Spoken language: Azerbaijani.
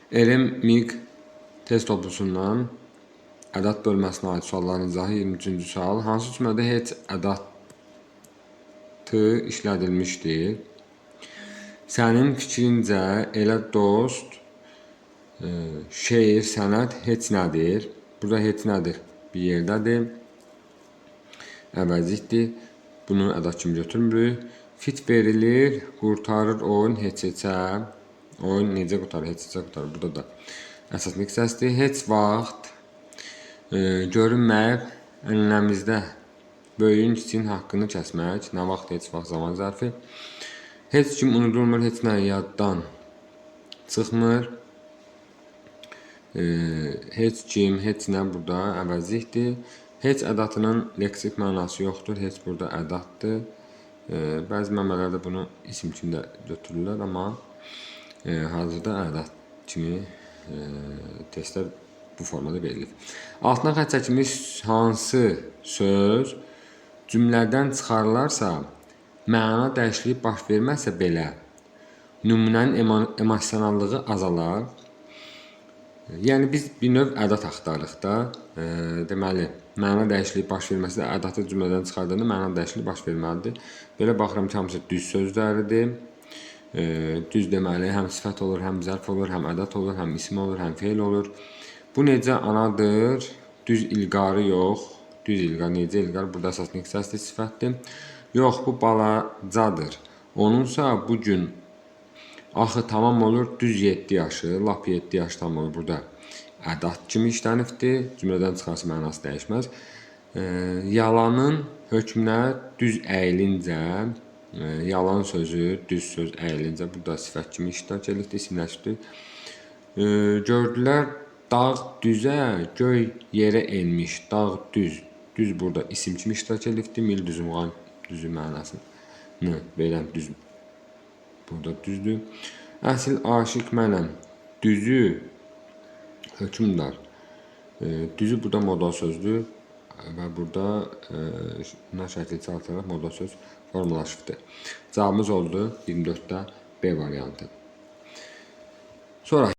Eremik test toplusundan ədad bölməsinə aid sualların izahı 23-cü sual. Hansı cümlədə heç ədatı işlədilmişdir? Sənin fikrincə elə dost, şeir, sənət heç nədir? Burada heç nədir bir yerdədir. Əvəzlikdir. Bunu ədad kimi götürmürük. Fit verilir, qurtarır oyun heç-heçə. Oyun necə qurtarır? Heç-heçə qurtarır. Burada da əsas miksəsidir. Heç vaxt görünməyib ənləmizdə böyüyün kiçiyin haqqını kəsmək. Nə vaxt, heç vaxt, zaman zərfi. Heç kim unudulmur, heç nə yaddan çıxmır. Heç kim, heç nə burada əvəzlikdir. Heç ədatının leksik mənası yoxdur. Heç burada ədatdır. Bəzi mənbələrdə bunu isim kimi də götürürlər, amma hazırda ədat kimi testlər bu formada verilir. Altına xətt çəkilmiş hansı söz cümlədən çıxarılarsa, məna dəyişikliyi baş verməsə belə, nümunənin emosionallığı azalar. Yəni biz bir növ ədat axtarırıq da. Deməli, məna dəyişikliyi baş verməsə də ədatı cümlədən çıxardanda məna dəyişikliyi baş verməlidir. Belə baxıram ki, hamısı düz sözlərdir. Düz deməli, həm sifət olur, həm zərf olur, həm ədat olur, həm isim olur, həm feil olur. Bu necə anadır? Düz ilqarı yox. Düz ilqar, necə ilqar? Burada əsas miksəsidir, sifətdir. Yox, bu balacadır. Onunsa bu gün axı tamam olur düz 7 yaşı, lap 7 yaş tam olur. Burada ədat kimi işlənibdir. Cümlədən çıxarsa mənası dəyişməz. Yalanın hökmünə düz əyilincə, yalan sözü, düz söz əyilincə burada sifət kimi iştirak edilibdir, isimləşdir. Gördülər dağ düzə, göy yerə enmiş, dağ düz. Düz burada isim kimi iştirak edilibdir. Mil düzü, muğam düzü mənasını verən düz. Burada düzdür. Əsl aşiq mənəm. Düzü hökmdar. Düzü burada modal sözdür və burada şəkli çalaraq modal söz formalaşıbdır. Cavabımız oldu 24-də B variantı. Sonra